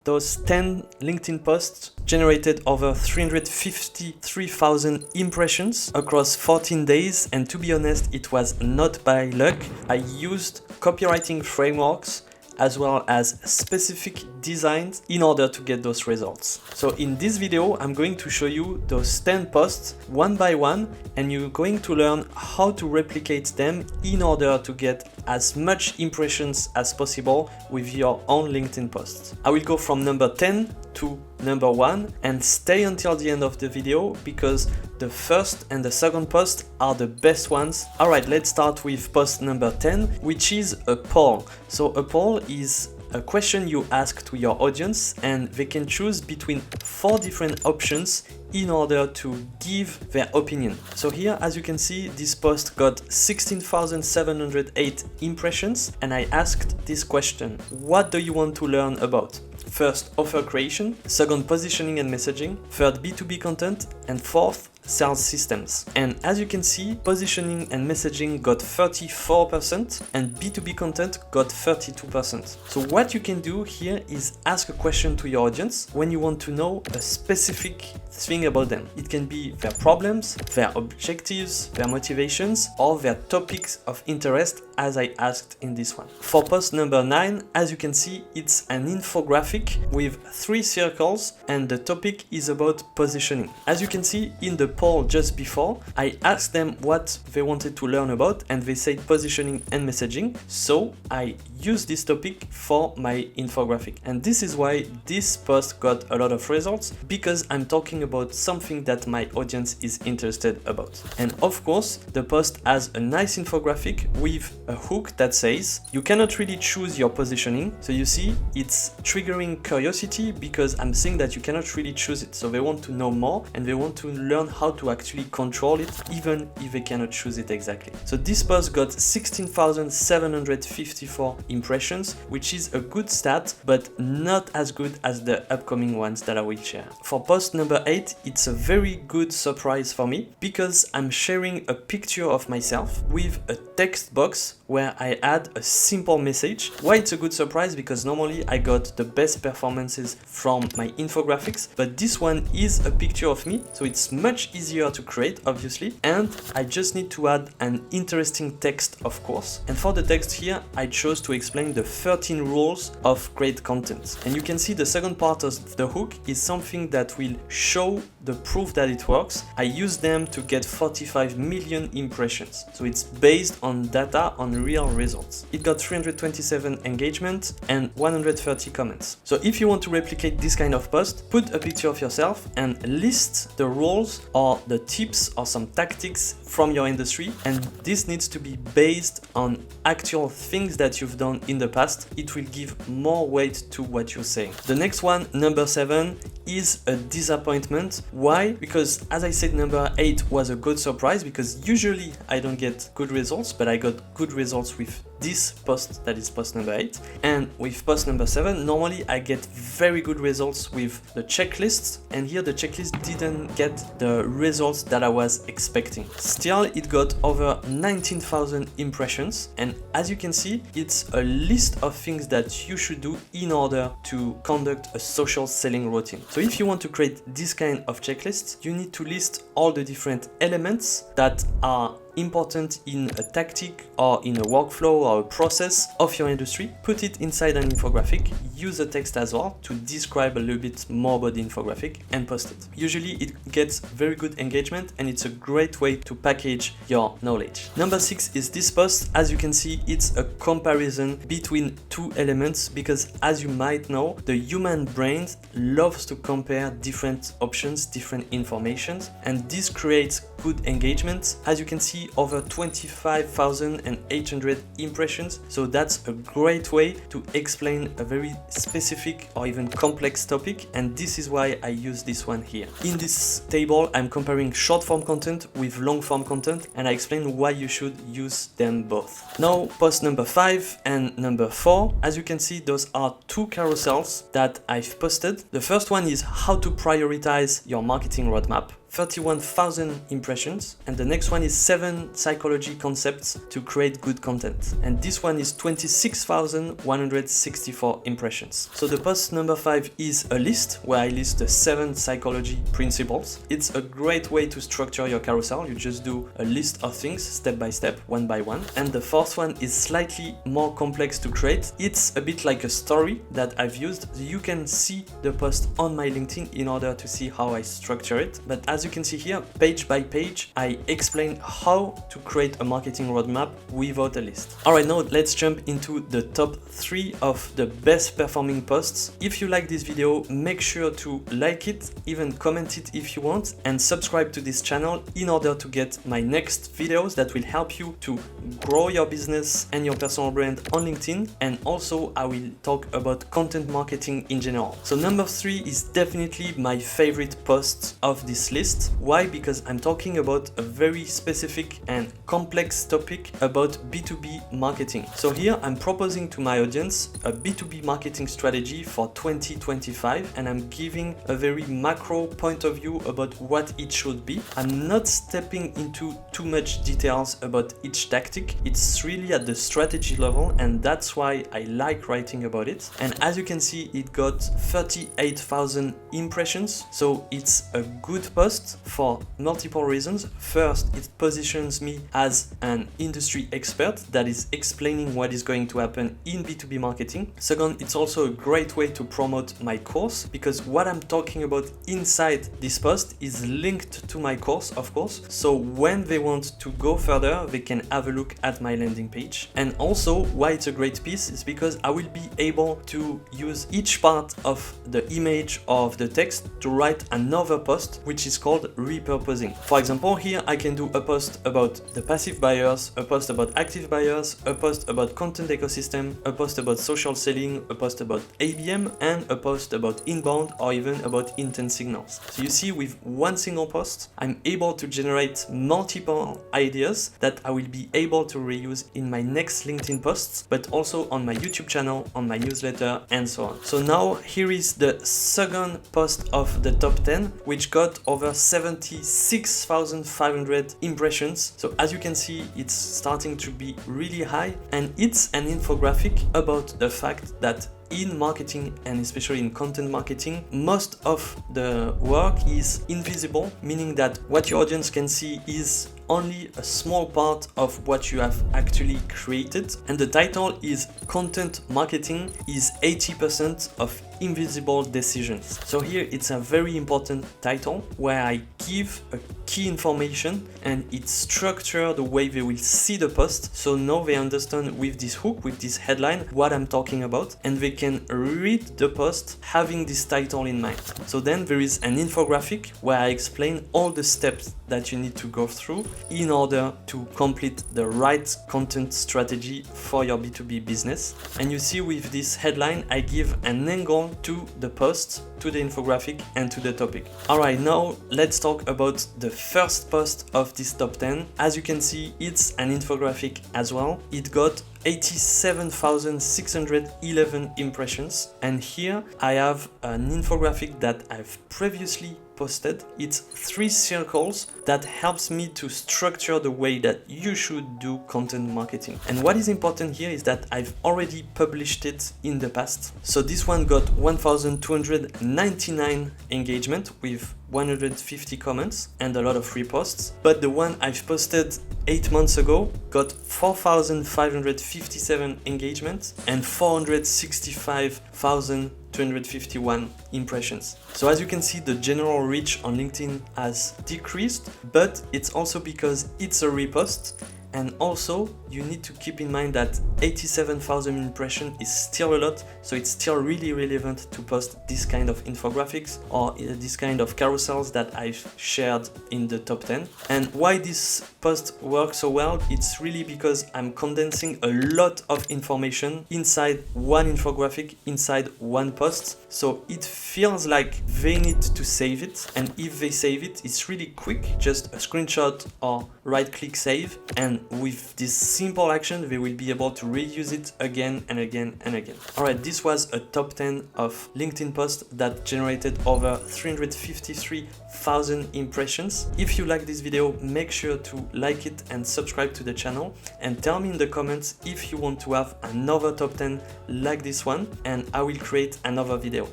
Those 10 LinkedIn posts generated over 353,000 impressions across 14 days, and to be honest, it was not by luck. I used copywriting frameworks as well as specific designs in order to get those results. So in this video, I'm going to show you those 10 posts one by one, and you're going to learn how to replicate them in order to get as much impressions as possible with your own LinkedIn posts. I will go from number 10 to number 1 and stay until the end of the video because the first and the second post are the best ones. Alright, let's start with post number 10, which is a poll. So a poll is a question you ask to your audience, and they can choose between 4 different options in order to give their opinion. So here, as you can see, this post got 16,708 impressions, and I asked this question: what do you want to learn about? First, offer creation. Second, positioning and messaging. Third, B2B content. And fourth, sales systems. And as you can see, positioning and messaging got 34% and B2B content got 32%. So what you can do here is ask a question to your audience when you want to know a specific thing about them. It can be their problems, their objectives, their motivations, or their topics of interest, as I asked in this one. For post number 9, as you can see, it's an infographic with 3 circles, and the topic is about positioning. As you can see in the poll just before, I asked them what they wanted to learn about, and they said positioning and messaging. So I used this topic for my infographic. And this is why this post got a lot of results, because I'm talking about something that my audience is interested about. And of course, the post has a nice infographic with a hook that says you cannot really choose your positioning. So you see, it's triggering curiosity because I'm saying that you cannot really choose it. So they want to know more and they want to learn how to actually control it, even if they cannot choose it exactly. So this post got 16,754 impressions, which is a good stat, but not as good as the upcoming ones that I will share. For post number 8, it's a very good surprise for me because I'm sharing a picture of myself with a text box where I add a simple message. Why it's a good surprise? Because normally I got the best performances from my infographics, but this one is a picture of me, so it's much easier to create, obviously, and I just need to add an interesting text, of course. And for the text here, I chose to explain the 13 rules of great content. And you can see the second part of the hook is something that will show the proof that it works. I use them to get 45 million impressions. So it's based on data, on real results. It got 327 engagement and 130 comments. So if you want to replicate this kind of post, put a picture of yourself and list the rules or the tips or some tactics from your industry. And this needs to be based on actual things that you've done in the past. It will give more weight to what you're saying. The next one, number 7, is a disappointment. Why? Because as I said, number 8 was a good surprise because usually I don't get good results, but I got good results with this post, that is post number 8. And with post number 7, normally I get very good results with the checklists, and here the checklist didn't get the results that I was expecting. Still, it got over 19,000 impressions, and as you can see, it's a list of things that you should do in order to conduct a social selling routine. So if you want to create this kind of checklists, you need to list all the different elements that are important in a tactic or in a workflow or a process of your industry. Put it inside an infographic, use a text as well to describe a little bit more about the infographic, and post it. Usually it gets very good engagement and it's a great way to package your knowledge. Number 6 is this post. As you can see, it's a comparison between 2 elements because, as you might know, the human brain loves to compare different options, different informations, and this creates good engagement. As you can see, over 25,800 impressions. So that's a great way to explain a very specific or even complex topic. And this is why I use this one here. In this table, I'm comparing short form content with long form content, and I explain why you should use them both. Now, post number 5 and number 4. As you can see, those are 2 carousels that I've posted. The first one is how to prioritize your marketing roadmap 31,000 impressions, and the next one is 7 psychology concepts to create good content, and this one is 26,164 impressions. So the post number 5 is a list where I list the 7 psychology principles. It's a great way to structure your carousel. You just do a list of things step by step, one by one. And the fourth one is slightly more complex to create. It's a bit like a story that I've used. You can see the post on my LinkedIn in order to see how I structure it. But as you can see here, page by page, I explain how to create a marketing roadmap without a list. Alright, now let's jump into the top 3 of the best performing posts. If you like this video, make sure to like it, even comment it if you want, and subscribe to this channel in order to get my next videos that will help you to grow your business and your personal brand on LinkedIn. And also I will talk about content marketing in general. So number 3 is definitely my favorite post of this list. Why? Because I'm talking about a very specific and complex topic about B2B marketing. So here I'm proposing to my audience a B2B marketing strategy for 2025, and I'm giving a very macro point of view about what it should be. I'm not stepping into too much details about each tactic. It's really at the strategy level, and that's why I like writing about it. And as you can see, it got 38,000 impressions. So it's a good post for multiple reasons. First, it positions me as an industry expert that is explaining what is going to happen in B2B marketing. Second, it's also a great way to promote my course, because what I'm talking about inside this post is linked to my course, of course. So when they want to go further, they can have a look at my landing page. And also why it's a great piece is because I will be able to use each part of the image of the text to write another post, which is called repurposing. For example, here I can do a post about the passive buyers, a post about active buyers, a post about content ecosystem, a post about social selling, a post about ABM, and a post about inbound, or even about intent signals. So you see, with one single post, I'm able to generate multiple ideas that I will be able to reuse in my next LinkedIn posts, but also on my YouTube channel, on my newsletter, and so on. So now here is the second post of the top 10, which got over 76,500 impressions. So as you can see, it's starting to be really high, and it's an infographic about the fact that in marketing, and especially in content marketing, most of the work is invisible, meaning that what your audience can see is only a small part of what you have actually created. And the title is Content Marketing is 80% of Invisible Decisions. So here it's a very important title where I give a key information and it structures the way they will see the post. So now they understand with this hook, with this headline, what I'm talking about, and they can read the post having this title in mind. So then there is an infographic where I explain all the steps that you need to go through in order to complete the right content strategy for your B2B business. And you see, with this headline, I give an angle to the post, to the infographic, and to the topic. Alright, now let's talk about the first post of this top 10. As you can see, it's an infographic as well. It got 87,611 impressions, and here I have an infographic that I've previously posted. It's 3 circles that helps me to structure the way that you should do content marketing. And what is important here is that I've already published it in the past. So this one got 1,299 engagement with 150 comments and a lot of reposts, but the one I've posted 8 months ago got 4,557 engagement and 465,251 impressions. So as you can see, the general reach on LinkedIn has decreased, but it's also because it's a repost. And also, you need to keep in mind that 87,000 impressions is still a lot, so it's still really relevant to post this kind of infographics or this kind of carousels that I've shared in the top 10. And why this post works so well, it's really because I'm condensing a lot of information inside one infographic, inside one post. So it feels like they need to save it, and if they save it, it's really quick, just a screenshot or right-click save, and and with this simple action they will be able to reuse it again and again and again. Alright, this was a top 10 of LinkedIn posts that generated over 353,000 impressions. If you like this video, make sure to like it and subscribe to the channel, and tell me in the comments if you want to have another top 10 like this one, and I will create another video.